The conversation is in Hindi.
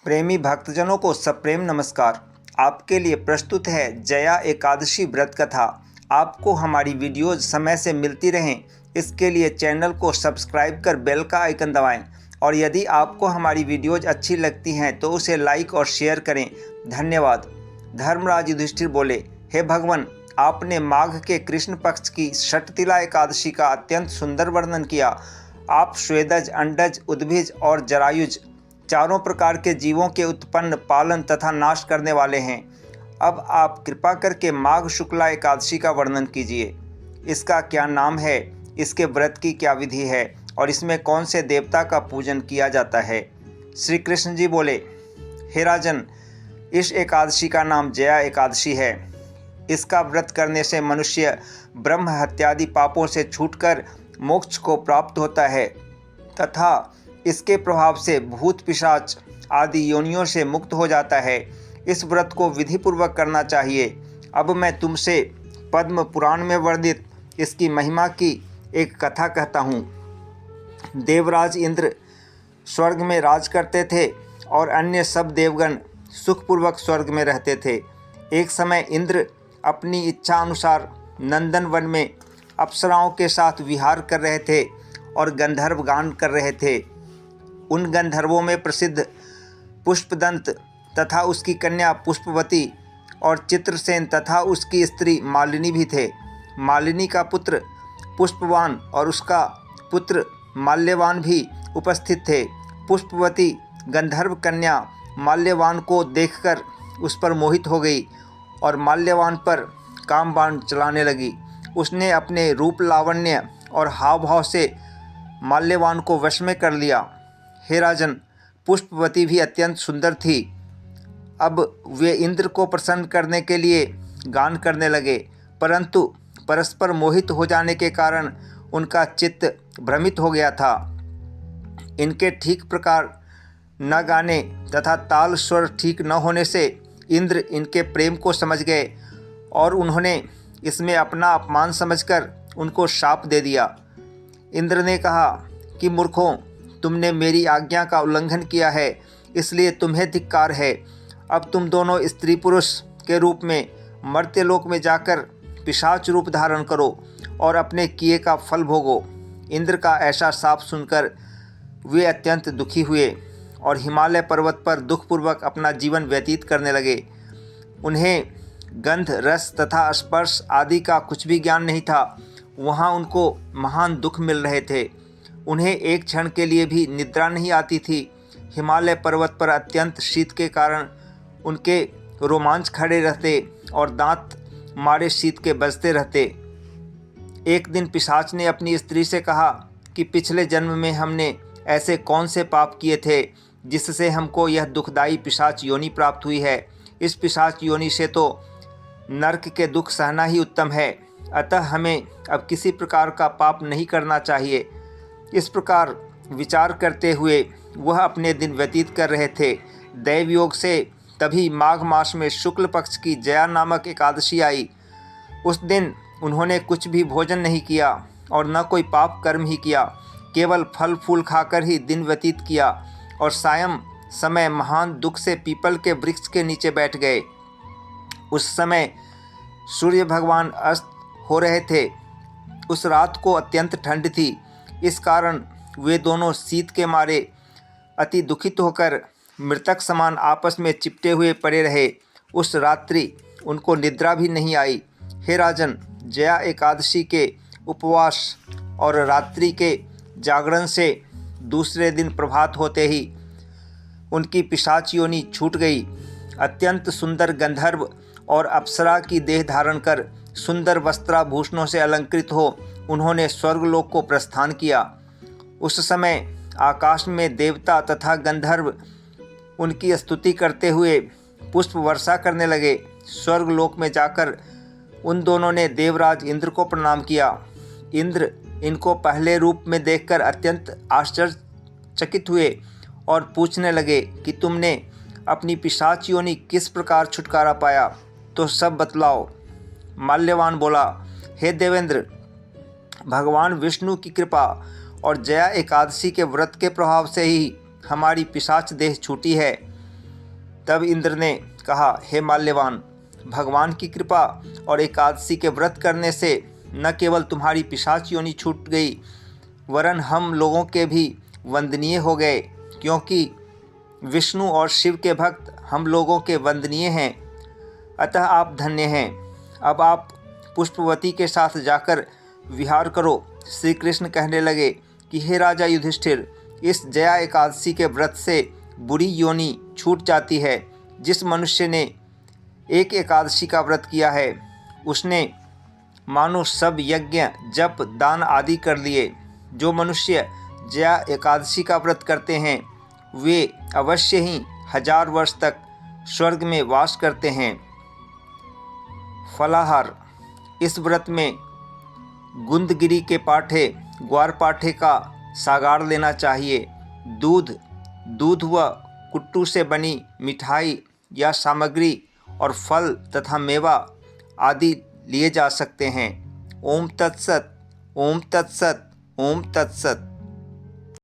प्रेमी भक्तजनों को सप्रेम नमस्कार। आपके लिए प्रस्तुत है जया एकादशी व्रत कथा। आपको हमारी वीडियोज समय से मिलती रहें, इसके लिए चैनल को सब्सक्राइब कर बेल का आइकन दबाएं। और यदि आपको हमारी वीडियोज अच्छी लगती हैं तो उसे लाइक और शेयर करें। धन्यवाद। धर्मराज युधिष्ठिर बोले, हे भगवान, आपने माघ के कृष्ण पक्ष की षटतिला एकादशी का अत्यंत सुंदर वर्णन किया। आप स्वेदज, अंडज, उद्भिज और जरायुज चारों प्रकार के जीवों के उत्पन्न, पालन तथा नाश करने वाले हैं। अब आप कृपा करके माघ शुक्ला एकादशी का वर्णन कीजिए। इसका क्या नाम है, इसके व्रत की क्या विधि है और इसमें कौन से देवता का पूजन किया जाता है। श्री कृष्ण जी बोले, हे राजन, इस एकादशी का नाम जया एकादशी है। इसका व्रत करने से मनुष्य ब्रह्म हत्यादि पापों से छूटकर मोक्ष को प्राप्त होता है तथा इसके प्रभाव से भूत पिशाच आदि योनियों से मुक्त हो जाता है। इस व्रत को विधिपूर्वक करना चाहिए। अब मैं तुमसे पद्म पुराण में वर्णित इसकी महिमा की एक कथा कहता हूँ। देवराज इंद्र स्वर्ग में राज करते थे और अन्य सब देवगण सुखपूर्वक स्वर्ग में रहते थे। एक समय इंद्र अपनी इच्छा अनुसार नंदन वन में अप्सराओं के साथ विहार कर रहे थे और गंधर्व गान कर रहे थे। उन गंधर्वों में प्रसिद्ध पुष्पदंत तथा उसकी कन्या पुष्पवती और चित्रसेन तथा उसकी स्त्री मालिनी भी थे। मालिनी का पुत्र पुष्पवान और उसका पुत्र माल्यवान भी उपस्थित थे। पुष्पवती गंधर्व कन्या माल्यवान को देखकर उस पर मोहित हो गई और माल्यवान पर कामबाण चलाने लगी। उसने अपने रूप, लावण्य और हाव भाव से माल्यवान को वश में कर लिया। हे राजन, पुष्पवती भी अत्यंत सुंदर थी। अब वे इंद्र को प्रसन्न करने के लिए गान करने लगे, परंतु परस्पर मोहित हो जाने के कारण उनका चित्त भ्रमित हो गया था। इनके ठीक प्रकार न गाने तथा ताल स्वर ठीक न होने से इंद्र इनके प्रेम को समझ गए और उन्होंने इसमें अपना अपमान समझकर उनको शाप दे दिया। इंद्र ने कहा कि मूर्खों, तुमने मेरी आज्ञा का उल्लंघन किया है, इसलिए तुम्हें धिक्कार है। अब तुम दोनों स्त्री पुरुष के रूप में मर्त्यलोक में जाकर पिशाच रूप धारण करो और अपने किए का फल भोगो। इंद्र का ऐसा शाप सुनकर वे अत्यंत दुखी हुए और हिमालय पर्वत पर दुखपूर्वक अपना जीवन व्यतीत करने लगे। उन्हें गंध, रस तथा स्पर्श आदि का कुछ भी ज्ञान नहीं था। वहाँ उनको महान दुख मिल रहे थे। उन्हें एक क्षण के लिए भी निद्रा नहीं आती थी। हिमालय पर्वत पर अत्यंत शीत के कारण उनके रोमांच खड़े रहते और दांत मारे शीत के बजते रहते। एक दिन पिशाच ने अपनी स्त्री से कहा कि पिछले जन्म में हमने ऐसे कौन से पाप किए थे जिससे हमको यह दुखदायी पिशाच योनि प्राप्त हुई है। इस पिशाच योनि से तो नरक के दुख सहना ही उत्तम है, अतः हमें अब किसी प्रकार का पाप नहीं करना चाहिए। इस प्रकार विचार करते हुए वह अपने दिन व्यतीत कर रहे थे। दैव योग से तभी माघ मास में शुक्ल पक्ष की जया नामक एकादशी आई। उस दिन उन्होंने कुछ भी भोजन नहीं किया और न कोई पाप कर्म ही किया, केवल फल फूल खाकर ही दिन व्यतीत किया और सायं समय महान दुख से पीपल के वृक्ष के नीचे बैठ गए। उस समय सूर्य भगवान अस्त हो रहे थे। उस रात को अत्यंत ठंड थी, इस कारण वे दोनों शीत के मारे अति दुखित होकर मृतक समान आपस में चिपटे हुए पड़े रहे। उस रात्रि उनको निद्रा भी नहीं आई। हे राजन, जया एकादशी के उपवास और रात्रि के जागरण से दूसरे दिन प्रभात होते ही उनकी पिशाच योनि छूट गई। अत्यंत सुंदर गंधर्व और अप्सरा की देह धारण कर सुंदर वस्त्राभूषणों से अलंकृत हो उन्होंने स्वर्गलोक को प्रस्थान किया। उस समय आकाश में देवता तथा गंधर्व उनकी स्तुति करते हुए पुष्प वर्षा करने लगे। स्वर्गलोक में जाकर उन दोनों ने देवराज इंद्र को प्रणाम किया। इंद्र इनको पहले रूप में देखकर अत्यंत आश्चर्यचकित हुए और पूछने लगे कि तुमने अपनी पिशाच योनि किस प्रकार छुटकारा पाया, तो सब बतलाओ। माल्यवान बोला, हे देवेंद्र, भगवान विष्णु की कृपा और जया एकादशी के व्रत के प्रभाव से ही हमारी पिशाच देह छूटी है। तब इंद्र ने कहा, हे माल्यवान, भगवान की कृपा और एकादशी के व्रत करने से न केवल तुम्हारी पिशाच योनि छूट गई, वरन हम लोगों के भी वंदनीय हो गए, क्योंकि विष्णु और शिव के भक्त हम लोगों के वंदनीय हैं। अतः आप धन्य हैं। अब आप पुष्पवती के साथ जाकर विहार करो। श्री कृष्ण कहने लगे कि हे राजा युधिष्ठिर, इस जया एकादशी के व्रत से बुरी योनि छूट जाती है। जिस मनुष्य ने एक एकादशी का व्रत किया है, उसने मानो सब यज्ञ, जप, दान आदि कर लिए। जो मनुष्य जया एकादशी का व्रत करते हैं, वे अवश्य ही 1000 वर्ष तक स्वर्ग में वास करते हैं। फलाहार। इस व्रत में गुंदगिरी के पाठे, ग्वार पाठे का सागार लेना चाहिए। दूध व कुट्टू से बनी मिठाई या सामग्री और फल तथा मेवा आदि लिए जा सकते हैं। ओम तत्सत, ओम तत्सत, ओम तत्सत।